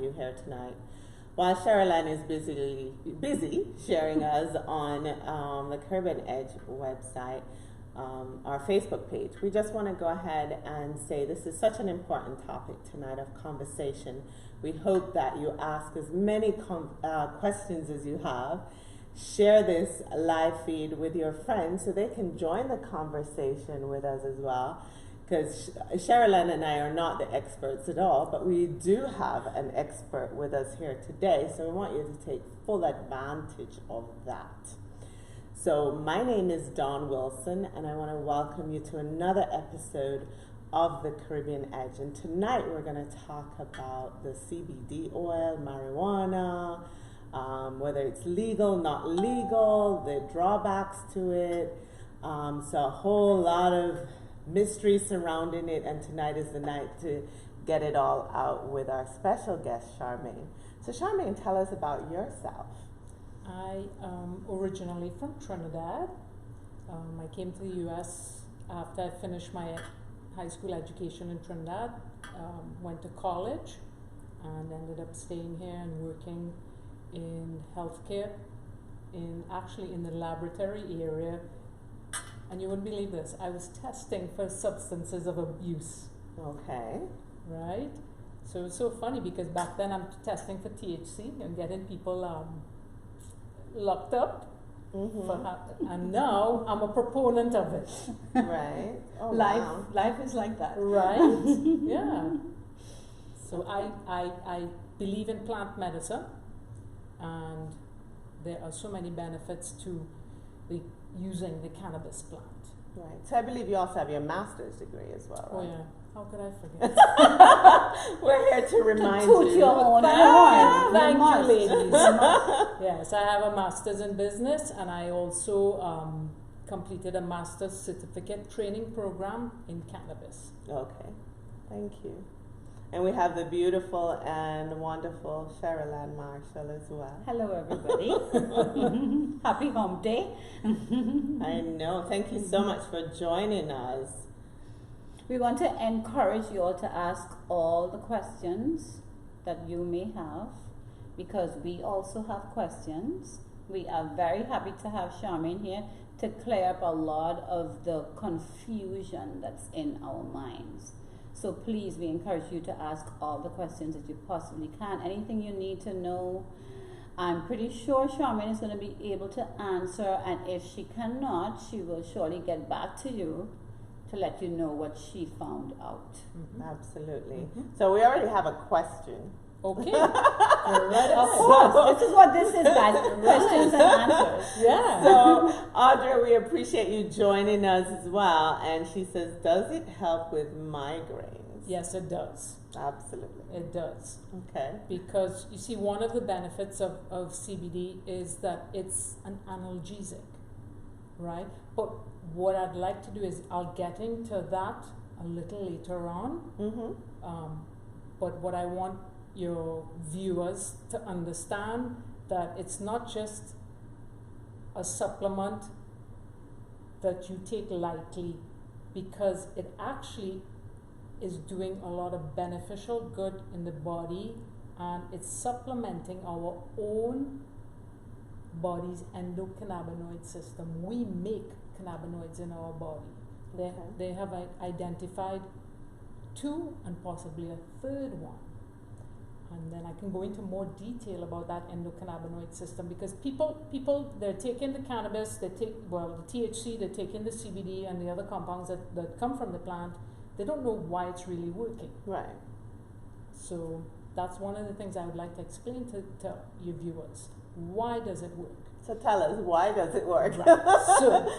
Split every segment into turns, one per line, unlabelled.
you here tonight. While Sherilyn is busy sharing us on the Caribbean Edge website, our Facebook page, we just want to go ahead and say this is such an important topic tonight of conversation. We hope that you ask as many questions as you have. Share this live feed with your friends so they can join the conversation with us as well. Because Sherilyn and I are not the experts at all, but we do have an expert with us here today, so we want you to take full advantage of that. So my name is Dawn Wilson, and I want to welcome you to another episode of the Caribbean Edge. And tonight we're going to talk about the CBD oil, marijuana, whether it's legal, not legal, the drawbacks to it. So a whole lot of mystery surrounding it, and tonight is the night to get it all out with our special guest, Charmaine. So Charmaine, tell us about yourself.
I am originally from Trinidad. I came to the U.S. after I finished my high school education in Trinidad, went to college, and ended up staying here and working in healthcare, actually in the laboratory area. And you wouldn't believe this, I was testing for substances of abuse.
Okay.
Right? So it's so funny because back then I'm testing for T.C.E and getting people locked up.
Mm-hmm.
And now I'm a proponent of it.
Right. Oh,
Life is like that.
Right? Yeah. So I believe in plant medicine, and there are so many benefits to using the cannabis plant.
Right. So I believe you also have your master's degree as well, right?
Oh yeah. How could I forget?
We're here to remind
toot
you.
your own
Thank
horn.
you, ladies. Yes, I have a master's in business, and I also completed a master's certificate training program in cannabis.
Okay. Thank you. And we have the beautiful and wonderful Sherilyn Marshall as well.
Hello, everybody. Happy Hump Day.
I know. Thank you so much for joining us.
We want to encourage you all to ask all the questions that you may have, because we also have questions. We are very happy to have Charmaine here to clear up a lot of the confusion that's in our minds. So please, we encourage you to ask all the questions that you possibly can. Anything you need to know, I'm pretty sure Charmaine is going to be able to answer, and if she cannot, she will surely get back to you to let you know what she found out.
Mm-hmm. Absolutely. Mm-hmm. So we already have a question.
Okay.
Of course. This is what this is, guys. Questions and answers.
Yeah.
So, Audra, we appreciate you joining us as well. And she says, does it help with migraines?
Yes, it does.
Absolutely.
It does.
Okay.
Because, you see, one of the benefits of CBD is that it's an analgesic, right? But what I'd like to do is, I'll get into that a little later on.
Mm-hmm.
But what I want your viewers to understand, that it's not just a supplement that you take lightly, because it actually is doing a lot of beneficial good in the body, and it's supplementing our own body's endocannabinoid system. We make cannabinoids in our body. They have identified 2 and possibly a third one. And then I can go into more detail about that endocannabinoid system, because people, they're taking the cannabis, the THC, they're taking the CBD and the other compounds that come from the plant. They don't know why it's really working.
Right.
So that's one of the things I would like to explain to your viewers. Why does it work?
So tell us, why does it work?
Right. So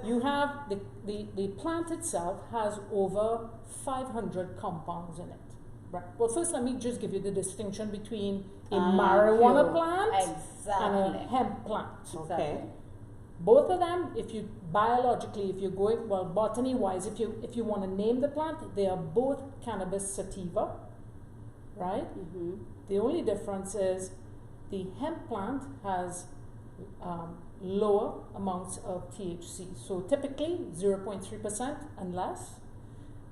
you have the plant itself has over 500 compounds in it. Right. Well, first let me just give you the distinction between a marijuana plant and a hemp plant.
Okay.
Both of them, if you biologically, if you're going, well, botany-wise, if you want to name the plant, they are both cannabis sativa, right?
Mm-hmm.
The only difference is the hemp plant has lower amounts of THC, so typically 0.3% and less,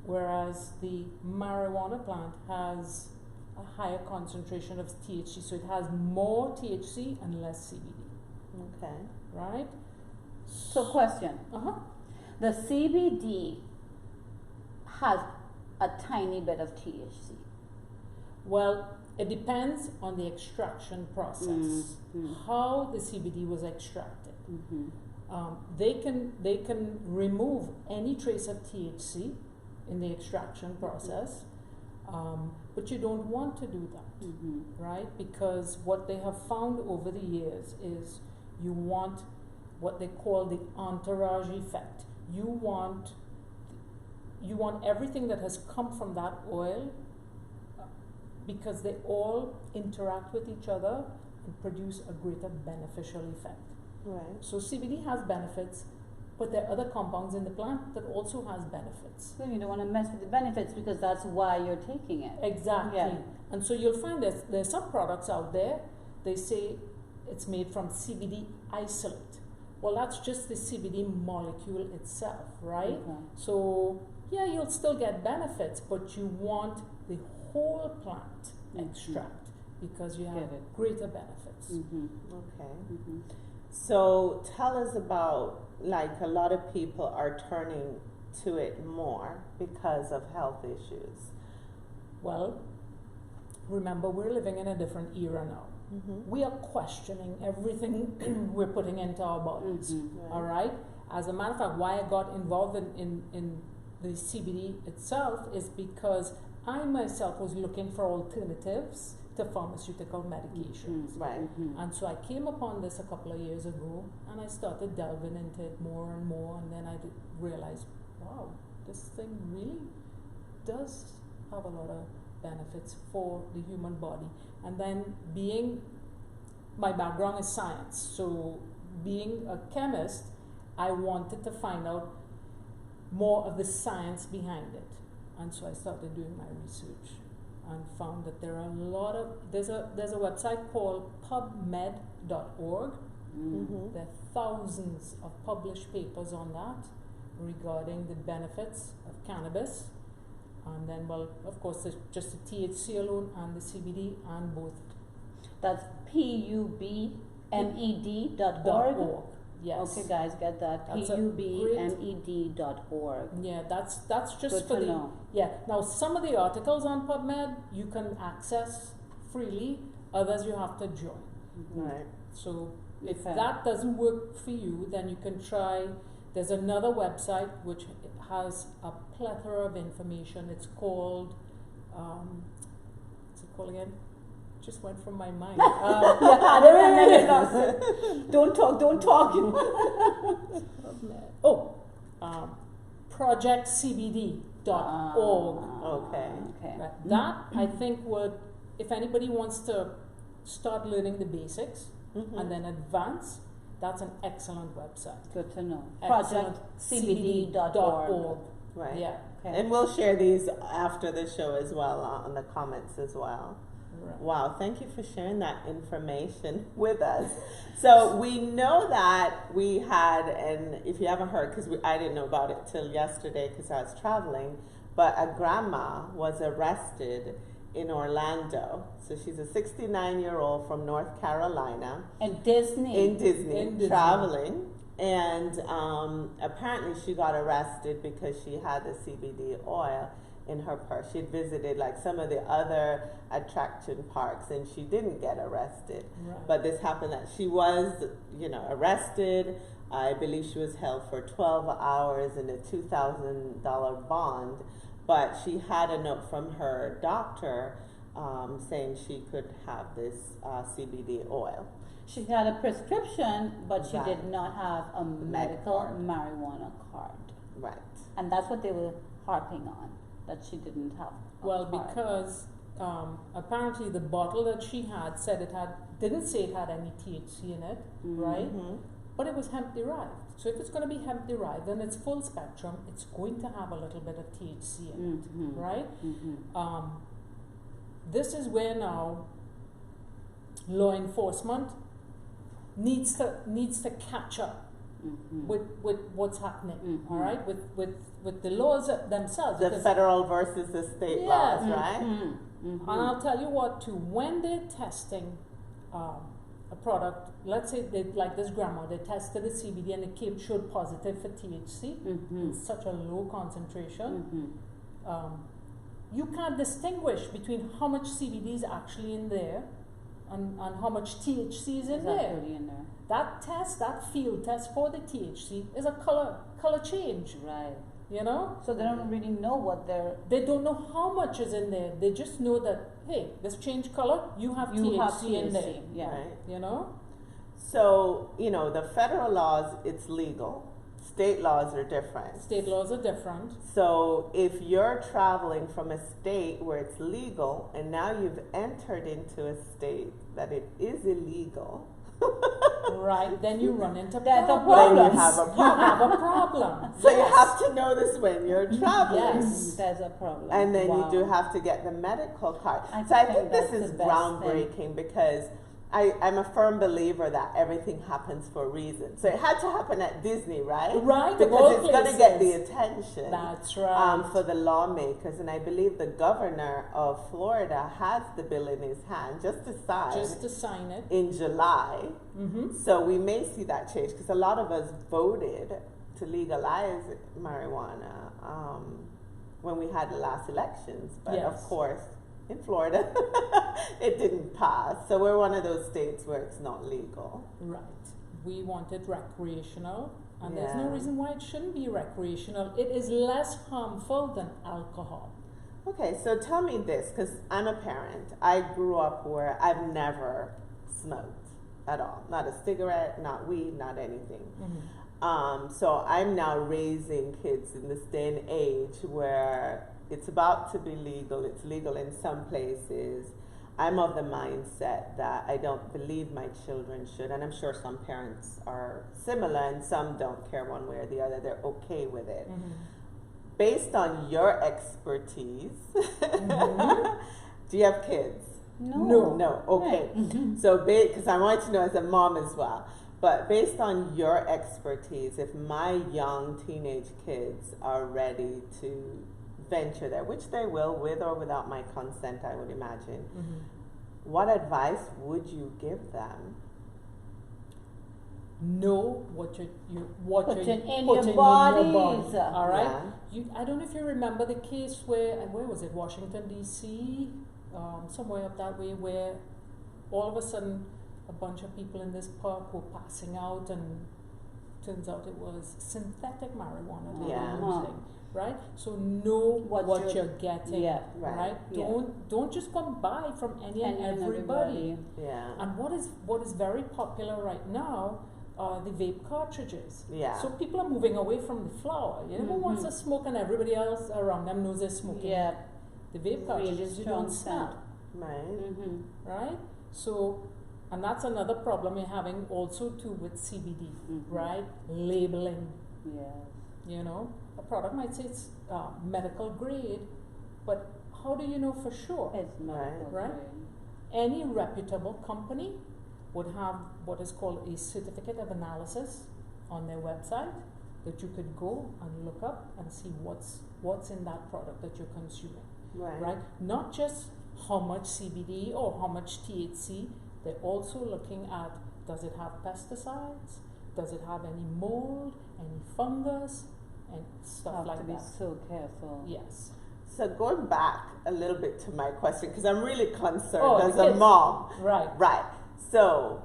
whereas the marijuana plant has a higher concentration of THC. So it has more THC and less CBD.
Okay.
Right?
So question,
Uh-huh.
the CBD has a tiny bit of THC.
Well, it depends on the extraction process, how the CBD was extracted. They can remove any trace of THC in the extraction process, but you don't want to do that, right? Because what they have found over the years is you want what they call the entourage effect. You want everything that has come from that oil, because they all interact with each other and produce a greater beneficial effect.
Right.
So CBD has benefits, but there are other compounds in the plant that also has benefits.
So you don't want to mess with the benefits because that's why you're taking it.
Exactly.
Yeah.
And so you'll find there's some products out there, they say it's made from CBD isolate. Well, that's just the CBD molecule itself, right?
Okay.
So yeah, you'll still get benefits, but you want the whole plant extract because you have
Get it.
greater benefits.
Okay. So tell us about, like, a lot of people are turning to it more because of health issues.
Well, remember, we're living in a different era now. We are questioning everything we're putting into our bodies.
Right.
All right? As a matter of fact, why I got involved in the CBD itself is because I myself was looking for alternatives to pharmaceutical medications.
Right.
And so I came upon this a couple of years ago, and I started delving into it more and more, and then I realized, wow, this thing really does have a lot of benefits for the human body. And then my background is science, so being a chemist, I wanted to find out more of the science behind it. And so I started doing my research and found that there are a lot of, there's a website called pubmed.org. There are thousands of published papers on that regarding the benefits of cannabis. And then, well, of course, there's just the THC alone and the CBD and both.
That's pubmed.org.
Yes.
Okay, guys, get that.
That's a
pubmed.org.
Yeah, that's just
Good
for
to
the
know.
yeah. Now some of the articles on PubMed you can access freely, others you have to join.
Right.
So if
Okay.
that doesn't work for you, then you can try. There's another website which has a plethora of information. It's called what's it called again? Just went from my mind.
Don't talk.
projectcbd.org.
Okay.
Okay.
Right. That I think would, if anybody wants to start learning the basics and then advance, that's an excellent website.
Good to know.
Excellent.
projectcbd.org.
Right.
Yeah.
Okay.
And we'll share these after the show as well on the comments as well.
Right.
Wow, thank you for sharing that information with us. So we know that we had, and if you haven't heard, because I didn't know about it till yesterday because I was traveling, but a grandma was arrested in Orlando. So she's a 69-year-old from North Carolina.
And Disney.
In Disney. Traveling. And apparently she got arrested because she had the CBD oil in her purse. She had visited like some of the other attraction parks and she didn't get arrested.
Right.
But this happened that she was, arrested. I believe she was held for 12 hours and a $2,000 bond. But she had a note from her doctor saying she could have this CBD oil.
She had a prescription, but she
Right.
did not have a medical marijuana card.
Right.
And that's what they were harping on, that she didn't have a
Well,
card.
because apparently the bottle that she had said didn't say it had any THC in it, right? But it was hemp derived. So if it's going to be hemp derived, then it's full spectrum. It's going to have a little bit of THC in it, right? This is where now law enforcement needs to catch up with what's happening, all right? With the laws themselves.
The
because-
federal versus the state laws,
Yes.
right?
Mhm.
And I'll tell you what too, when they're testing a product, let's say they, like this grandma, they tested the CBD and it showed positive for THC.
Mhm.
It's such a low concentration.
Mhm.
You can't distinguish between how much CBD is actually in there and how much THC is in
Is
there.
actually in there.
That test, that field test for the THC is a color change,
Right.
you know?
So they don't really know what they're.
They don't know how much is in there. They just know that, hey, this changed color, you have THC in there,
Yeah.
Right.
you know?
So, you know, the federal laws, it's legal. State laws are different.
State laws are different.
So if you're traveling from a state where it's legal and now you've entered into a state that it is illegal,
Right, then you run into
That's a
problems.
then you have a
You
problem.
have a problem.
So
Yes.
you have to know this when you're traveling.
Yes.
There's a problem.
And then
Wow.
you do have to get the medical card.
I
So I
think
think this
that's
is
the best
groundbreaking because I'm a firm believer that everything happens for a reason. So it had to happen at Disney, right?
Right, of all
Because it's going to get the
places.
attention
That's right.
for the lawmakers. And I believe the governor of Florida has the bill in his hand just to sign
Just to sign it.
in July.
Mm-hmm.
So we may see that change because a lot of us voted to legalize marijuana when we had the last elections. But of
Yes.
course, in Florida, it didn't pass. So we're one of those states where it's not legal.
Right. We want it recreational, and there's no
Yeah.
reason why it shouldn't be recreational. It is less harmful than alcohol.
Okay, so tell me this because I'm a parent. I grew up where I've never smoked at all. Not a cigarette, not weed, not anything. So I'm now raising kids in this day and age where it's about to be legal. It's legal in some places. I'm of the mindset that I don't believe my children should, and I'm sure some parents are similar and some don't care one way or the other. They're okay with it. Based on your expertise, do you have kids?
No.
No, okay. So, because I want to know as a mom as well, but based on your expertise, if my young teenage kids are ready to venture there, which they will, with or without my consent, I would imagine, what advice would you give them?
Know what you're
Putting in
putting
your bodies.
All right.
Yeah.
I don't know if you remember the case where was it, Washington D.C., somewhere up that way, where all of a sudden a bunch of people in this park were passing out, and turns out it was synthetic marijuana they
Yeah.
were using. Right. So know what you're getting.
Yeah.
Right.
Yeah.
Don't just come by from any and everybody.
Yeah.
And what is very popular right now are the vape cartridges.
Yeah.
So people are moving away from the flower. You know, who wants to smoke and everybody else around them knows they're smoking.
Yeah.
The vape cartridges you don't
strong
smell,
Right.
right? So, and that's another problem you're having also too with CBD, right? Labeling.
Yeah.
You know, a product might say it's medical grade, but how do you know for sure?
It's medical
Right.
grade.
Any reputable company would have what is called a certificate of analysis on their website that you could go and look up and see what's in that product that you're consuming, right? Not just how much CBD or how much THC, they're also looking at, does it have pesticides? Does it have any mold, any fungus, and stuff
Have
like
to be
that?
so careful.
Yes.
So going back a little bit to my question, because I'm really concerned
Oh,
as a
kids.
mom.
Right.
Right. So,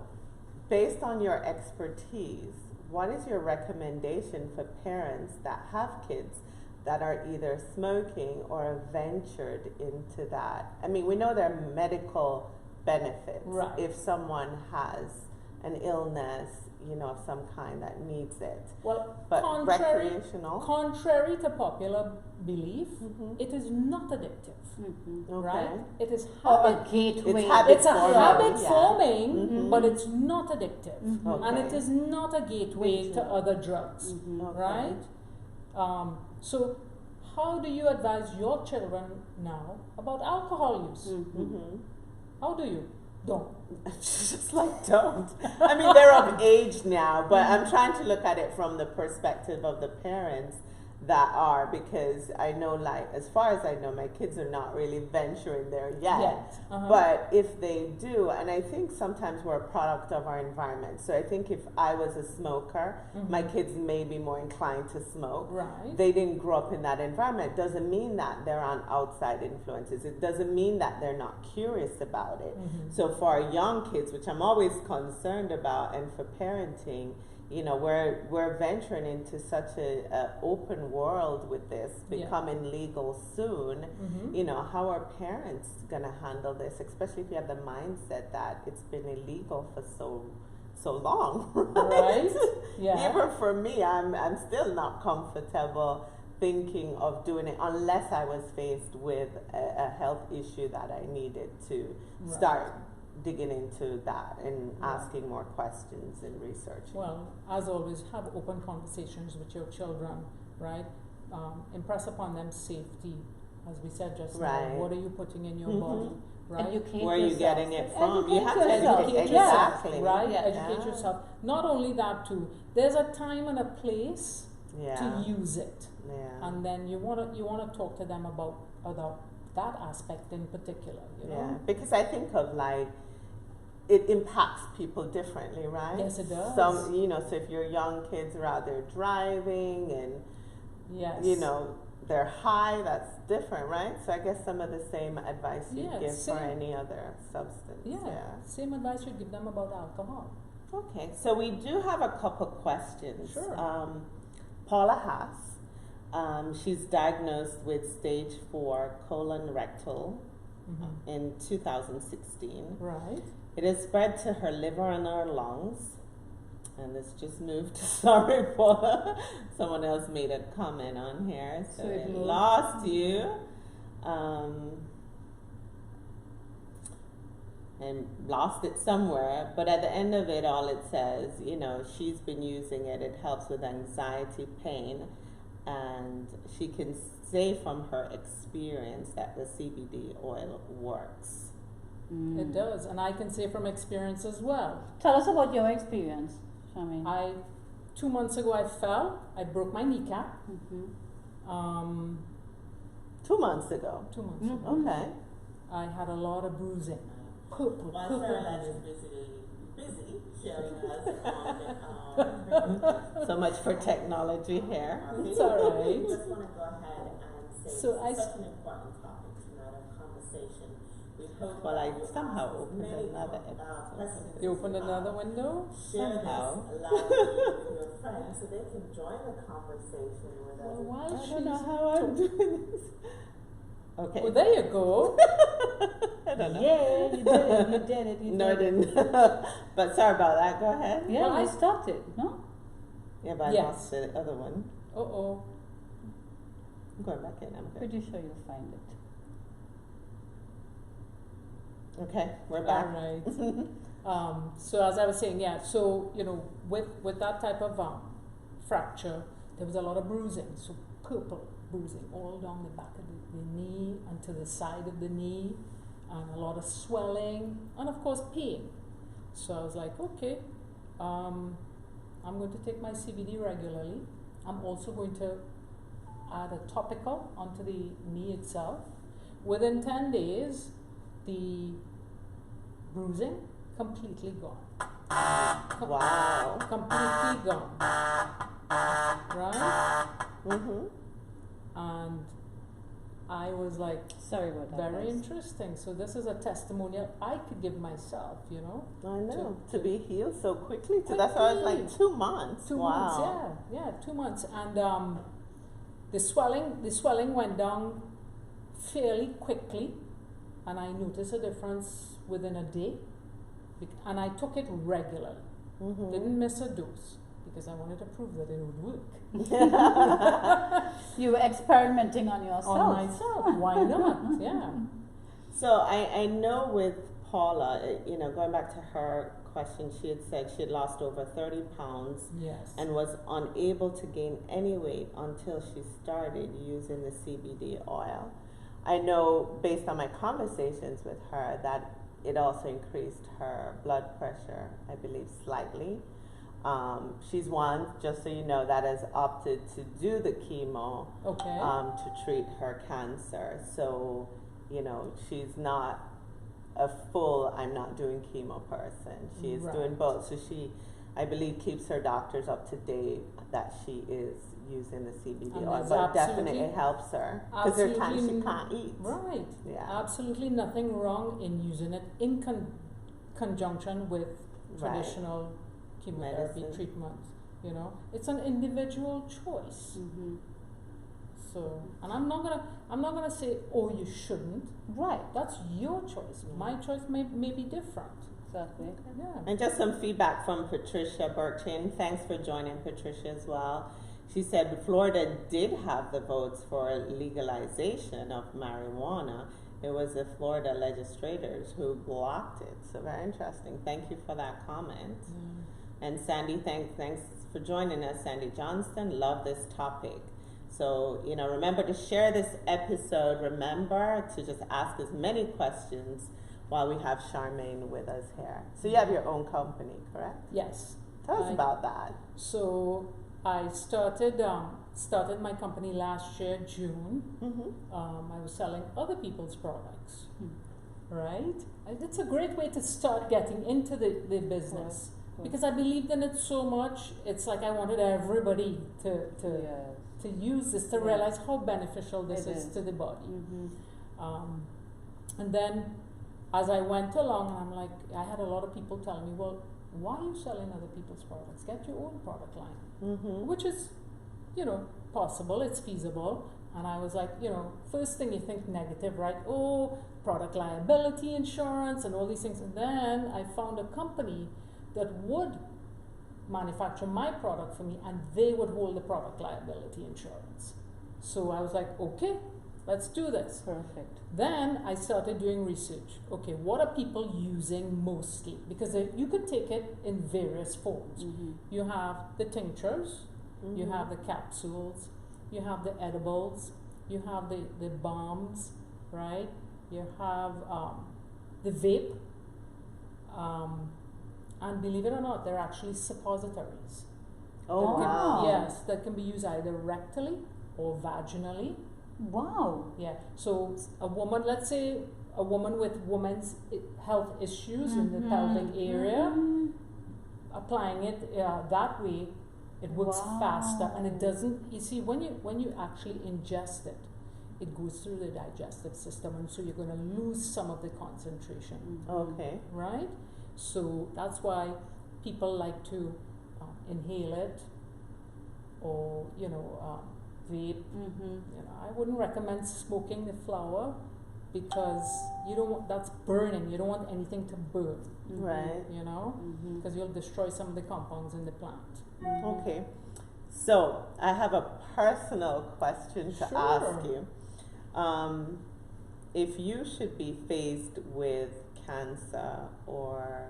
based on your expertise, what is your recommendation for parents that have kids that are either smoking or have ventured into that? I mean, we know there are medical benefits
Right.
if someone has an illness, you know, of some kind that needs it.
Well,
But
contrary
recreational?
to popular belief, it is not addictive,
Okay.
right? It is
Or
habit.
a gateway.
It's habit
It's a
forming,
habit
yeah.
forming, but it's not addictive, and it
Okay.
is not a gateway to other drugs,
Okay.
right? So, how do you advise your children now about alcohol use? How do you? Don't.
Just like don't. I mean, they're of age now, but I'm trying to look at it from the perspective of the parents that are, because I know, like, as far as I know, my kids are not really venturing there yet. But if they do, and I think sometimes we're a product of our environment. So I think if I was a smoker, my kids may be more inclined to smoke.
Right.
They didn't grow up in that environment. Doesn't mean that they're on outside influences. It doesn't mean that they're not curious about it. So for our young kids, which I'm always concerned about, and for parenting, you know, we're venturing into such a open world with this becoming legal soon. You know, how are parents gonna handle this, especially if you have the mindset that it's been illegal for so long, right?
Yeah.
Even for me, I'm still not comfortable thinking of doing it unless I was faced with a health issue that I needed to start digging into that and asking more questions and researching.
Well, as always, have open conversations with your children, right? Impress upon them safety, as we said just now. What are you putting in your body, right?
Educate
Where are you
yourself.
getting it from?
Educate
You have to
yourself.
educate
Exactly. Right?
Yeah.
Educate yourself. Not only that too, there's a time and a place to use it. And then you wanna talk to them about that aspect in particular, you know?
Because I think of, like, it impacts people differently, right?
Yes, it does.
Some, you know, so if your young kids are out there driving and, you know, they're high, that's different, right? So I guess some of the same advice you give for any other substance.
Same advice you give them about alcohol.
Okay, so we do have a couple questions.
Sure.
Paula Haas, she's diagnosed with stage 4 colon rectal in 2016.
Right.
It has spread to her liver and her lungs. And this just moved. Sorry, Paula. Someone else made a comment on here. So it lost you. And lost it somewhere. But at the end of it all, it says, you know, she's been using it. It helps with anxiety, pain. And she can say from her experience that the CBD oil works.
It does, and I can say from experience as well.
Tell us about your experience, Charmaine.
2 months ago I fell. I broke my kneecap.
2 months ago.
2 months ago.
Okay.
I had a lot of bruising. Purple
busy sharing us on so much for technology here.
It's all right.
I just want to go ahead and say
So
it's such an important topic tonight of conversation. Well, I somehow opened another episode.
You opened another window?
Somehow.
Allow your friends so they can join the conversation with us.
Well,
I don't know how I'm doing this. Okay.
Well, there you go.
I don't know.
Yeah, you did it.
No, I didn't. But sorry about that. Go ahead.
Yeah,
Well,
I
I-
stopped it, no?
Yeah, but I
Yes.
lost the other one.
Uh-oh.
I'm going back in. I'm good.
Pretty sure you'll find it.
Okay, we're
All
back.
right. So as I was saying, so, you know, with that type of fracture, there was a lot of bruising. So purple bruising all down the back of the knee and to the side of the knee, and a lot of swelling, and of course pain. So I was like, okay, I'm going to take my CBD regularly. I'm also going to add a topical onto the knee itself. Within 10 days, the bruising completely gone.
Wow.
Completely gone. Right? And I was like,
Sorry about that.
very
guys.
interesting. So this is a testimonial I could give myself, you know.
I know.
To-
To be healed so quickly. That's why I was like 2 months.
2
wow.
months, yeah, 2 months. And the swelling went down fairly quickly, and I noticed a difference within a day. And I took it regularly. Didn't miss a dose because I wanted to prove that it would work.
You were experimenting on yourself.
On myself, why not? Yeah.
So I know with Paula, you know, going back to her question, she had said she had lost over 30 pounds
Yes.
and was unable to gain any weight until she started using the CBD oil. I know based on my conversations with her that it also increased her blood pressure, I believe, slightly. She's one, just so you know, that has opted to do the chemo
Okay.
to treat her cancer. So, you know, she's not a full I'm not doing chemo person. She is doing
Right.
both. So she, I believe, keeps her doctors up to date that she is using the CBD
And
oil,
there's
but definitely
absolutely-
it helps her because there are times she
absolutely
can't eat.
Right.
Yeah.
Absolutely nothing wrong in using it in conjunction with
Right.
traditional chemotherapy
Medicine.
treatment. You know, it's an individual choice.
Mm-hmm.
So, and I'm not gonna say, oh, you shouldn't.
Right.
That's your choice. My choice may be different.
Exactly.
Yeah.
And just some feedback from Patricia Burchin. Thanks for joining, Patricia, as well. She said Florida did have the votes for legalization of marijuana. It was the Florida legislators who blocked it. So very interesting. Thank you for that comment. And Sandy, thanks for joining us, Sandy Johnston. Love this topic. So, you know, remember to share this episode. Remember to just ask as many questions while we have Charmaine with us here. So you have your own company, correct?
Yes.
Tell us
I-
about that.
So I started my company last year, June.
Mm-hmm.
I was selling other people's products, right? And it's a great way to start getting into the business because I believed in it so much. It's like I wanted everybody to
Yes.
use this, to
Yes.
realize how beneficial this
It
is
is.
to the body.
Mm-hmm.
And then as I went along, I'm like, I had a lot of people telling me, well, why are you selling other people's products? Get your own product line.
Mm-hmm.
Which is, you know, possible, it's feasible. And I was like, you know, first thing you think negative, right? Oh, product liability insurance and all these things. And then I found a company that would manufacture my product for me and they would hold the product liability insurance. So I was like, okay, let's do this.
Perfect.
Then I started doing research. Okay, what are people using mostly? Because you could take it in various forms.
Mm-hmm.
You have the tinctures, you
Mm-hmm.
have the capsules, you have the edibles, you have the balms, right? You have the vape, and believe it or not, they're actually suppositories.
Oh,
That can-
wow.
Yes, that can be used either rectally or vaginally.
Wow.
Yeah. So a woman, let's say a woman with women's health issues in the pelvic area,
Mhm.
applying it that way, it works
Wow.
faster and it doesn't. You see, when you actually ingest it, it goes through the digestive system, and so you're going to lose some of the concentration,
Okay.
right? So that's why people like to inhale it, or vape.
Mm-hmm.
You know, I wouldn't recommend smoking the flower because you don't want, that's burning. You don't want anything to burn,
Right.
you know,
Mm-hmm.
because you'll destroy some of the compounds in the plant.
Okay. So I have a personal question to ask
Sure.
you. If you should be faced with cancer, or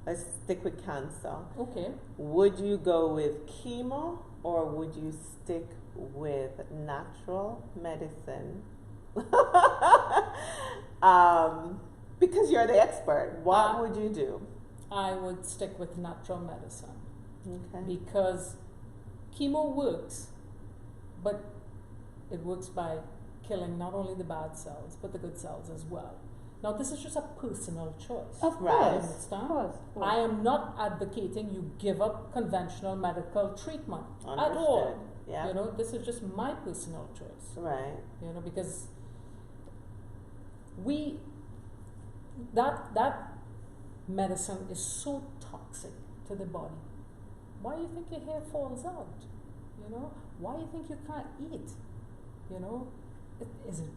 let's stick with cancer,
Okay.
would you go with chemo or would you stick with natural medicine? Because you're the expert, what would you do?
I would stick with natural medicine
Okay.
because chemo works, but it works by killing not only the bad cells but the good cells as well. Now, this is just a personal choice.
Of
Right.
course.
Understand?
Of course.
I am not advocating you give up conventional medical treatment at all.
Understood. Yeah.
You know, this is just my personal choice.
Right.
You know, because that medicine is so toxic to the body. Why do you think your hair falls out? You know, why do you think you can't eat? You know, it isn't.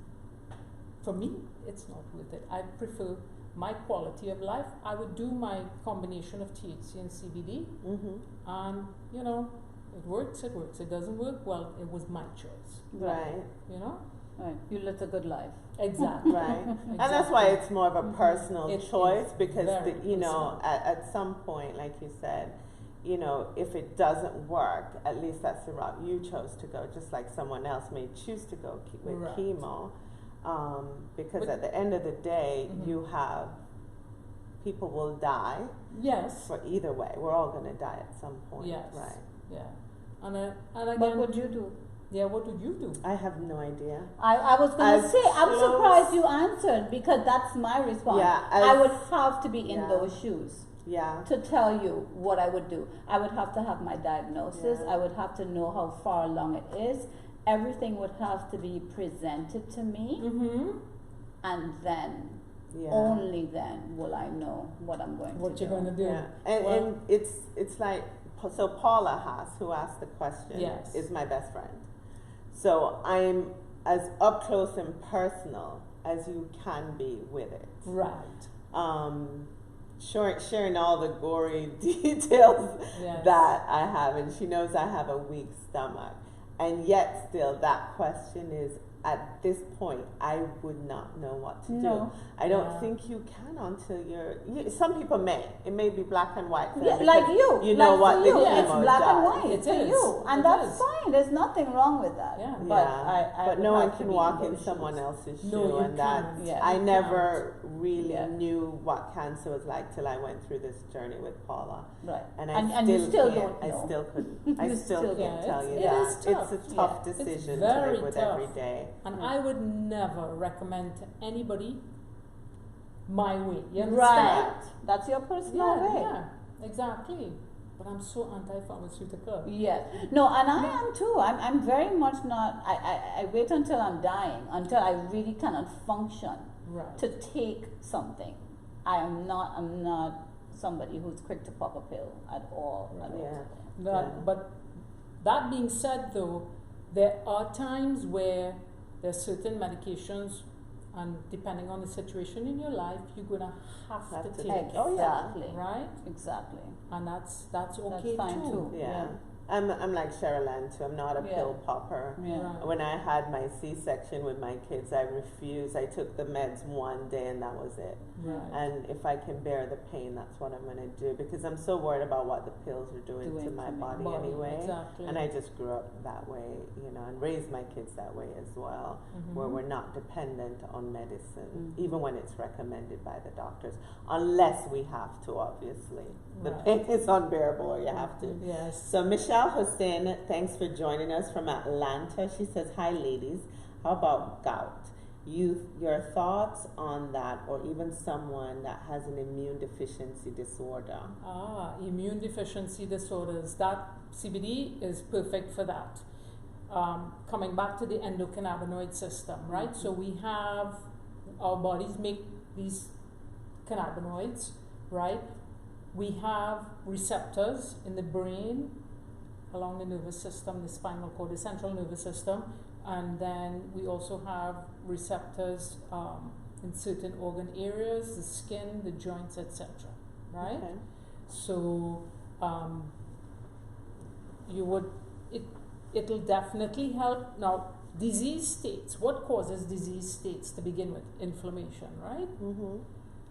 For me, it's not worth it. I prefer my quality of life. I would do my combination of THC and CBD,
Mm-hmm.
and you know, it works. It works. It doesn't work. Well, it was my choice.
Right.
You know,
Right. You lived a good life.
exactly.
Right. And that's why it's more of a personal
It
choice,
is
because
very
you know,
personal.
at some point, like you said, you know, if it doesn't work, at least that's the route you chose to go, just like someone else may choose to go with
Right.
chemo. Because
But-
at the end of the day,
Mhm.
you have people will die
Yes.
for either way. We're all going to die at some point,
Yes.
right?
Yeah. And again,
What would you do?
yeah, what would you do?
I have no idea.
I was going to
As
say, I'm
close-
surprised you answered because that's my response.
Yeah,
I
as-
would have to be in
yeah.
those shoes
Yeah.
to tell you what I would do. I would have to have my diagnosis.
Yeah.
I would have to know how far along it is. Everything would have to be presented to me,
Mm-hmm.
and then,
Yeah.
only then will I know what I'm going to
What
do.
you're going to do?
Yeah, and,
Well-
and it's like, so Paula Haas, who asked the question,
Yes.
is my best friend. So I'm as up close and personal as you can be with it.
Right.
Sharing all the gory details
Yes.
that I have, and she knows I have a weak stomach, and yet still that question is, at this point, I would not know what to
No.
do. I don't
Yeah.
think you can until some people may. It may be black and white. For
Yeah,
them
like
because
you.
You know
like
what
for
the
you,
chemo
it's black and
does.
white
It
for
is.
you, and
It
that's
is.
fine. There's nothing wrong with that.
Yeah.
But
Yeah,
I
but
would
no one
have to
can
be in
walk in
those
someone
shoes.
else's
No,
shoe,
you
and that
can't.
Yeah.
I
You
never really
Yeah.
knew what cancer was like till I went through this journey with Paula.
Right.
And I
And you still
can't-
don't know.
I still couldn't. I
You
still
still
can't
don't.
tell
Yeah,
you
it
that.
is tough.
It's a tough
Yeah.
It's
decision
very
to live with
tough.
every day.
And
Mm.
I would never recommend to anybody my way. You understand?
Right. That's your personal
Yeah,
way.
yeah, exactly. But I'm so anti-pharmaceutical.
Yes. No, and I am too. I'm very much not. I wait until I'm dying, until I really cannot function
Right.
to take something. I'm not somebody who's quick to pop a pill at all. At all.
Yeah.
That, But that being said, though, there are times where there's certain medications, and depending on the situation in your life, you're gonna have to take it,
Oh, yeah.
Exactly.
right?
Exactly.
And that's okay
fine too.
Yeah.
Yeah.
I'm like Cheryl Ann too. I'm not a
Yeah.
pill popper.
Yeah.
Right.
When I had my C-section with my kids, I refused. I took the meds one day and that was it.
Right.
And if I can bear the pain, that's what I'm going to do, because I'm so worried about what the pills are doing to my body anyway.
Exactly.
And I just grew up that way, and raised my kids that way as well, where
Mhm.
we're not dependent on medicine,
Mhm.
even when it's recommended by the doctors, unless we have to, obviously. The
Right.
pain is unbearable or you have to.
Yes.
So Michelle Hussein, thanks for joining us from Atlanta. She says, hi ladies, how about gout? Your thoughts on that, or even someone that has an immune deficiency disorder?
Immune deficiency disorders. That CBD is perfect for that. Coming back to the endocannabinoid system, right? So we have, our bodies make these cannabinoids, right? We have receptors in the brain, along the nervous system, the spinal cord, the central nervous system, and then we also have receptors in certain organ areas, the skin, the joints, etc. Right?
Okay.
So it'll definitely help. Now, disease states. What causes disease states to begin with? Inflammation, right?
Mm-hmm.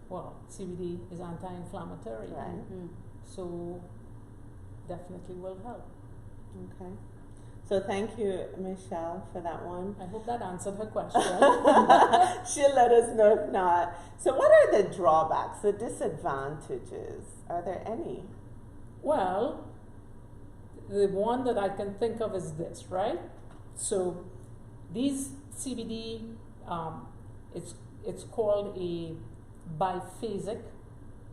Well, CBD is anti-inflammatory,
Right.
Mm.
so definitely will help.
Okay. So thank you, Michelle, for that one.
I hope that answered her question.
She'll let us know if not. So what are the drawbacks, the disadvantages? Are there any?
Well, the one that I can think of is this, right? So these CBD, it's called a biphasic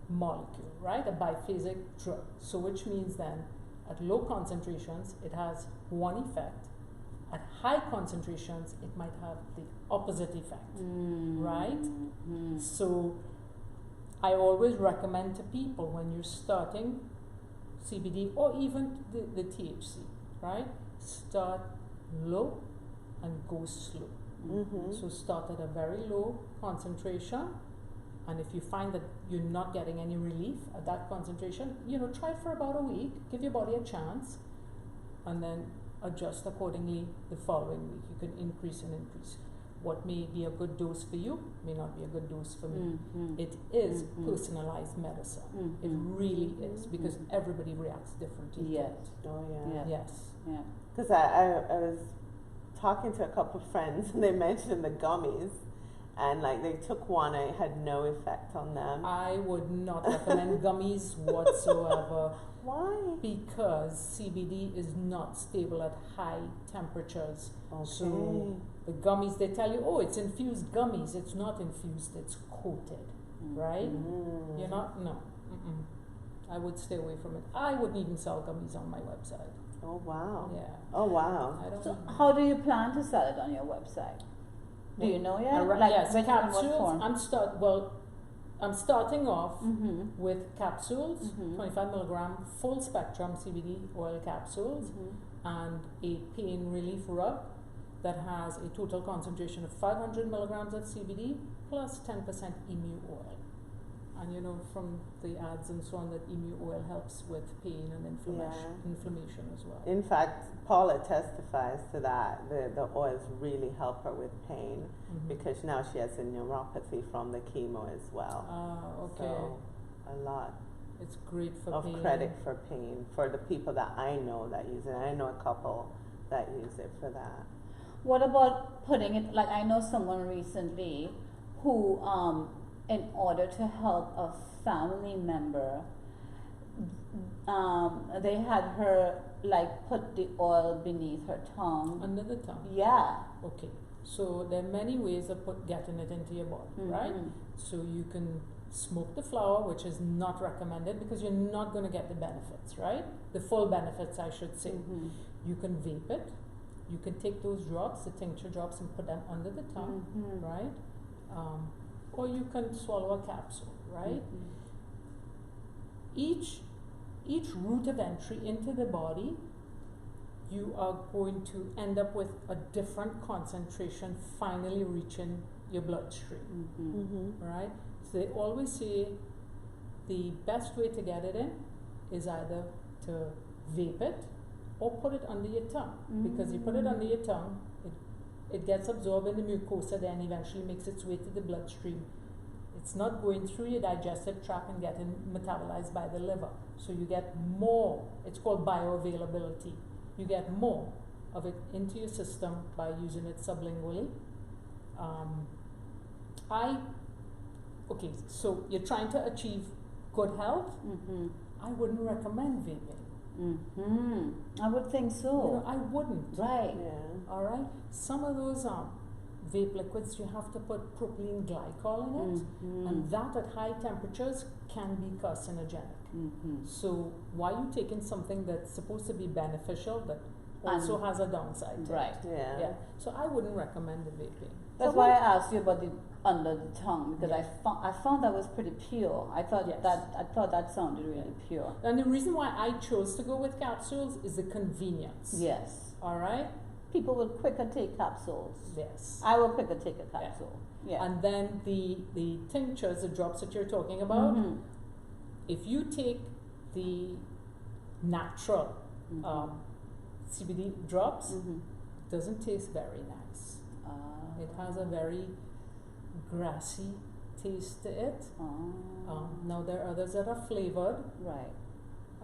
molecule, right? A biphasic drug. So which means then at low concentrations it has one effect. At high concentrations it might have the opposite effect, right?
Mm.
So I always recommend to people when you're starting CBD or even the THC, right? Start low and go slow.
Mm-hmm.
So start at a very low concentration, and if you find that you're not getting any relief at that concentration, try it for about a week, give your body a chance, and then adjust accordingly the following week. You can increase and increase. What may be a good dose for you may not be a good dose for me. It is personalized medicine. It really is, because everybody reacts differently. to
Yes.
it.
Oh, yeah.
Yeah.
Yes.
Yeah.
Because I was talking to a couple of friends and they mentioned the gummies. and like they took one and it had no effect on them.
I would not recommend gummies whatsoever.
Why?
Because CBD is not stable at high temperatures.
Okay.
So the gummies, they tell you, oh, it's infused gummies. It's not infused, it's coated, right?
Mm.
You're not, no. Mm-mm. I would stay away from it. I wouldn't even sell gummies on my website.
Oh wow.
Yeah.
Oh wow.
I don't
So
even-
how do you plan to sell it on your website? Do you know yet?
yes,
which- in what
capsules.
form?
I'm starting off
Mm-hmm.
with capsules,
Mhm.
25 milligram full spectrum CBD oil capsules, and a pain relief rub that has a total concentration of 500 milligrams of CBD plus 10% emu oil. And you know from the ads and so on that emu oil helps with pain and inflammation as well.
In fact, Paula testifies to that. The oils really help her with pain
Mhm.
because now she has a neuropathy from the chemo as well.
Okay.
So a lot
It's great for
of
pain.
credit for pain for the people that I know that use it. I know a couple that use it for that.
What about putting it, like I know someone recently who, in order to help a family member, they had her like put the oil beneath her tongue.
Under the tongue.
Yeah.
Okay. So there are many ways of getting it into your body, right?
Mhm.
So you can smoke the flower, which is not recommended because you're not going to get the benefits, right? The full benefits, I should say.
Mhm.
You can vape it. You can take those drops, the tincture drops, and put them under the tongue,
Mhm.
right? Or you can swallow a capsule, right?
Mhm.
Each route of entry into the body, you are going to end up with a different concentration finally reaching your bloodstream,
Mhm.
Mm-hmm.
right? So they always say the best way to get it in is either to vape it or put it under your tongue. Because you put it under your tongue, it gets absorbed in the mucosa, then eventually makes its way to the bloodstream. It's not going through your digestive tract and getting metabolized by the liver. So you get more, it's called bioavailability. You get more of it into your system by using it sublingually. Okay, so you're trying to achieve good health.
Mhm.
I wouldn't recommend vaping.
Mhm. I would think so.
You know, I wouldn't.
Right.
Yeah.
All right. Some of those vape liquids, you have to put propylene glycol in it,
Mhm.
and that at high temperatures can be carcinogenic.
Mhm.
So why are you taking something that's supposed to be beneficial that also has a downside to
Right.
it?
Yeah.
Yeah. So I wouldn't recommend the vaping.
That's
So
why I
what-
asked you about the under the tongue because
Yeah.
I found that was pretty pure. I thought
Yes.
that sounded really pure.
And the reason why I chose to go with capsules is the convenience.
Yes.
All right.
People will quicker take capsules.
Yes.
I will quicker take a capsule. Yeah.
And then the tinctures, the drops that you're talking about,
Mhm.
if you take the natural
Mhm.
CBD drops,
Mhm.
it doesn't taste very nice.
Ah.
It has a very grassy taste to it.
Ah.
Now there are others that are flavored,
Right.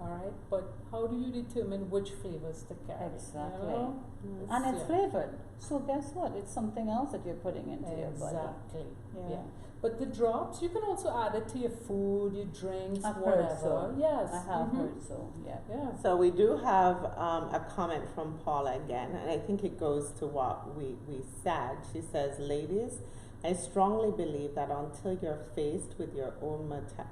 all right, but how do you determine which flavors to carry?
Exactly.
You know?
And it's
yeah.
flavored. So guess what? It's something else that you're putting into your body.
Exactly.
Yeah.
Yeah. But the drops, you can also add it to your food, your drinks,
I've
whatever.
heard so.
Yes.
I have
mhm.
heard so. Yeah.
Yeah.
So we do have a comment from Paula again, and I think it goes to what we said. She says, ladies, I strongly believe that until you're faced with your own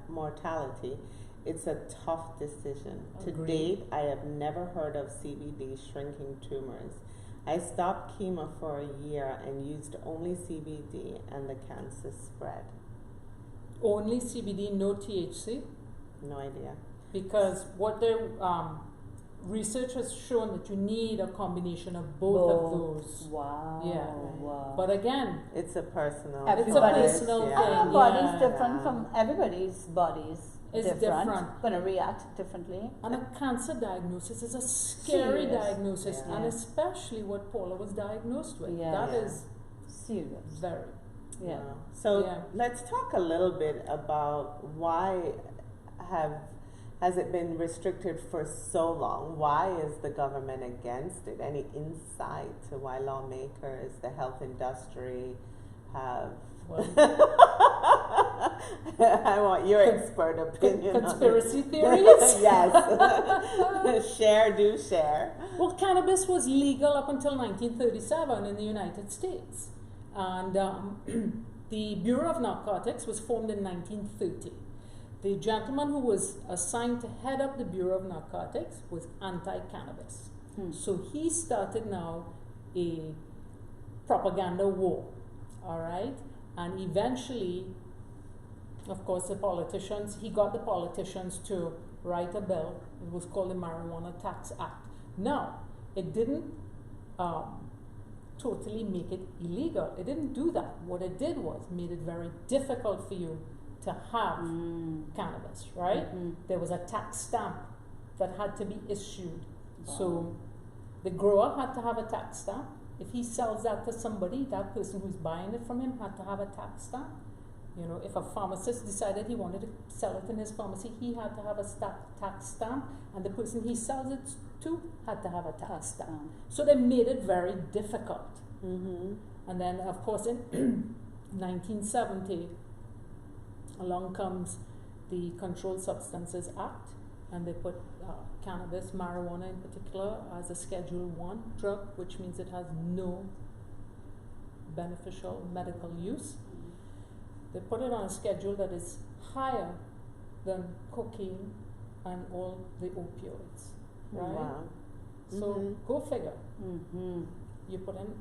mortality, it's a tough decision. To
Agreed.
date, I have never heard of CBD shrinking tumors. I stopped chemo for a year and used only CBD, and the cancer spread.
Only CBD, no THC,
No idea.
because what their research has shown that you need a combination of both of those.
Wow.
Yeah.
Wow.
But again,
It's a personal.
It's a
choice,
personal
yeah.
And our
thing,
body's
yeah.
different from everybody's bodies.
It's different.
Going to react differently.
and a cancer diagnosis is a scary
Serious.
diagnosis,
Yeah.
and especially what Paula was diagnosed with.
Yeah.
That
Yeah.
is
Serious.
very.
Yeah.
So
Yeah.
let's talk a little bit about why has it been restricted for so long? Why is the government against it? Any insight to why lawmakers, the health industry have
Well,
I want your expert opinion.
conspiracy
on it.
theories?
Yes. Share.
Well, cannabis was legal up until 1937 in the United States. And the Bureau of Narcotics was formed in 1930. The gentleman who was assigned to head up the Bureau of Narcotics was anti-cannabis. So he started now a propaganda war, all right? And eventually, of course, he got the politicians to write a bill. It was called the Marijuana Tax Act. Now, it didn't totally make it illegal. It didn't do that. What it did was made it very difficult for you to have cannabis, right? There was a tax stamp that had to be issued. So the grower had to have a tax stamp. If he sells that to somebody, that person who's buying it from him had to have a tax stamp. You know, if a pharmacist decided he wanted to sell it in his pharmacy, he had to have a tax stamp, and the person he sells it to had to have a tax stamp. So they made it very difficult. And then, of course, in 1970, along comes the Controlled Substances Act, and they put cannabis, marijuana in particular, as a Schedule 1 drug, which means it has no beneficial medical use. They put it on a schedule that is higher than cocaine and all the opioids, right?
Wow.
So go figure. You put in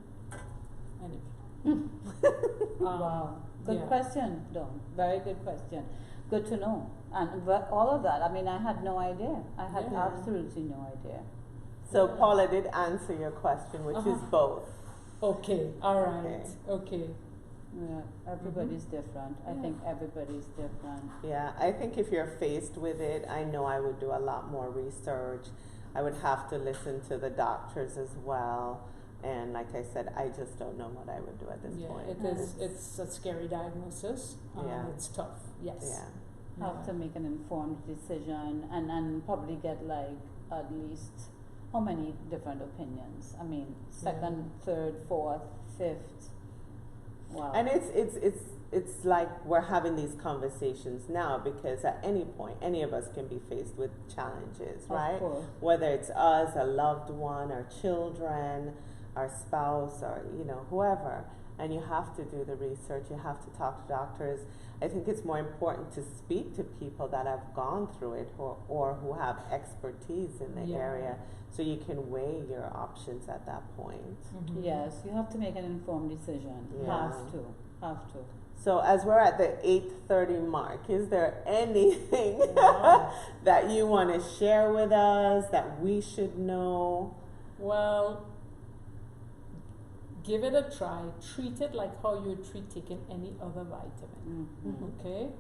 anyway.
Wow. Good
yeah.
question, Dawn. Very good question. Good to know. And all of that, I mean, I had no idea. I had
Yeah.
absolutely no idea.
So Paula did answer your question, which is both.
Okay, all right, okay.
Yeah, everybody's different. I think everybody's different.
Yeah, I think if you're faced with it, I know I would do a lot more research. I would have to listen to the doctors as well. And like I said, I just don't know what I would do at this point.
It's a scary diagnosis.
Yeah.
It's tough, yes.
Yeah.
Have to make an informed decision and probably get like at least how many different opinions? I mean, second, third, fourth, fifth. Wow.
And it's like we're having these conversations now because at any point, any of us can be faced with challenges, right?
Of course.
Whether it's us, a loved one, our children, our spouse, or whoever. And you have to do the research. You have to talk to doctors. I think it's more important to speak to people that have gone through it or who have expertise in the area, so you can weigh your options at that point.
Yes, you have to make an informed decision.
Yeah.
Have to.
So as we're at the 8:30 mark, is there anything that you want to share with us that we should know?
Well, give it a try. Treat it like how you would treat taking any other vitamin. Okay?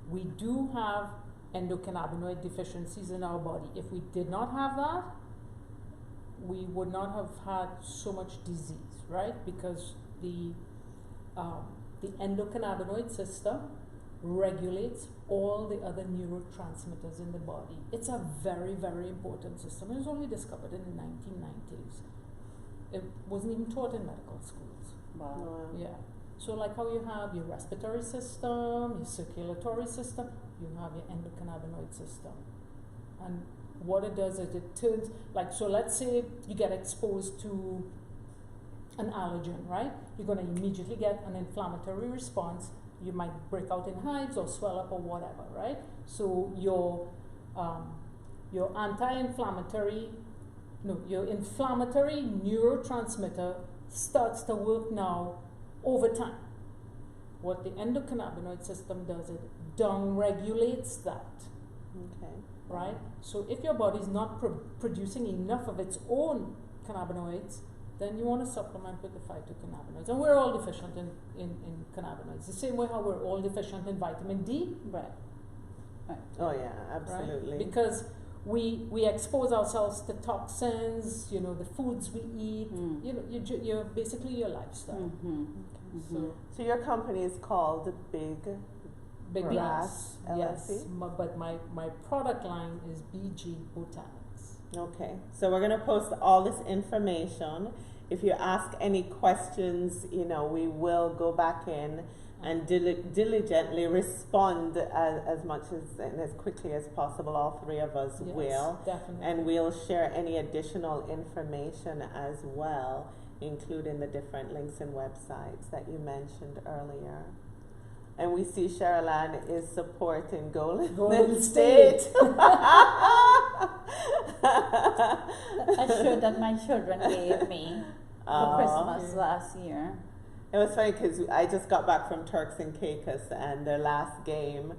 We do have endocannabinoid deficiencies in our body. If we did not have that, we would not have had so much disease, right? Because the endocannabinoid system regulates all the other neurotransmitters in the body. It's a very, very important system. It was only discovered in the 1990s. It wasn't even taught in medical schools.
Wow.
Yeah. So like how you have your respiratory system, your circulatory system, you have your endocannabinoid system. And what it does is it turns, so let's say you get exposed to an allergen, right? You're going to immediately get an inflammatory response. You might break out in hives or swell up or whatever, right? So your inflammatory neurotransmitter starts to work now over time. What the endocannabinoid system does, it down-regulates that.
Okay.
Right? So if your body is not producing enough of its own cannabinoids, then you want to supplement with the phytocannabinoids. And we're all deficient in cannabinoids. The same way how we're all deficient in vitamin D.
Right.
Oh yeah, absolutely.
Right? Because we expose ourselves to toxins, the foods we eat, you're basically your lifestyle.
So your company is called Big Grass LLC?
Yes, but my product line is BG Botanics.
Okay, so we're going to post all this information if you ask any questions, you know, we will go back in and diligently respond as much as and as quickly as possible. All three of us
Yes,
will.
definitely.
And we'll share any additional information as well, including the different links and websites that you mentioned earlier. And we see Cheryl is supporting Golden State.
A shirt that my children gave me for Christmas last year.
It was funny because I just got back from Turks and Caicos, and their last game,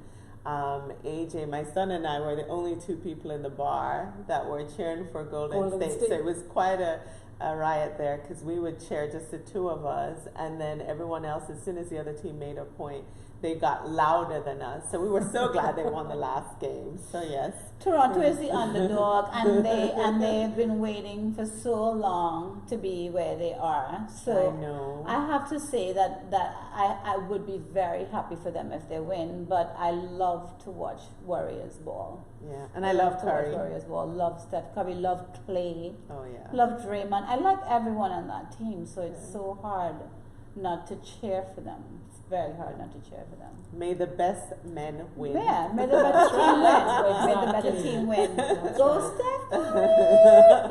AJ, my son, and I were the only two people in the bar that were cheering for Golden State. So it was quite a riot there because we would cheer, just the two of us, and then everyone else, as soon as the other team made a point, they got louder than us. So we were so glad they won the last game. So yes.
Toronto is the underdog, and they've been waiting for so long to be where they are. So
I know.
I have to say that I would be very happy for them if they win, but I love to watch Warriors ball.
Yeah, and I love
to watch
Curry.
Warriors ball. Love Steph Curry. Love Clay.
Oh yeah.
Love Draymond. I like everyone on that team, so it's so hard not to cheer for them. It's very hard not to cheer for them.
May the best men win.
Yeah, may the better team win. May the better team win. Go Steph Curry.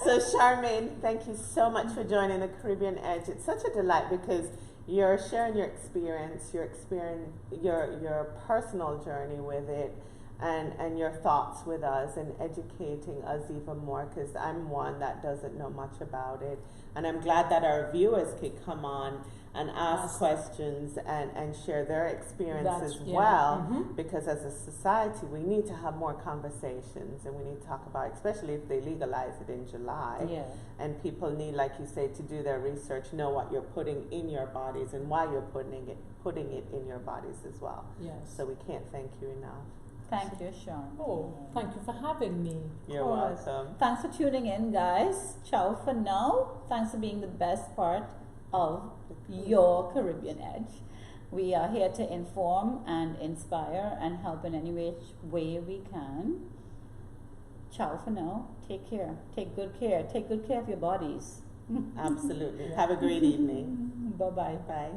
So Charmaine, thank you so much for joining the Caribbean Edge. It's such a delight because you're sharing your experience, your personal journey with it, and your thoughts with us and educating us even more, because I'm one that doesn't know much about it, and I'm glad that our viewers could come on and ask questions and share their experience as well, because as a society we need to have more conversations, and we need to talk about, especially if they legalize it in July, and people need, like you say, to do their research, know what you're putting in your bodies and why you're putting it in your bodies as well.
Yes.
So we can't thank you enough.
Thank you, Sean.
Oh, thank you for having me.
You're welcome.
Thanks for tuning in, guys. Ciao for now. Thanks for being the best part of your Caribbean Edge. We are here to inform and inspire and help in any way we can. Ciao for now. Take care. Take good care. Take good care of your bodies.
Absolutely. Have a great evening.
Bye-bye.
Bye.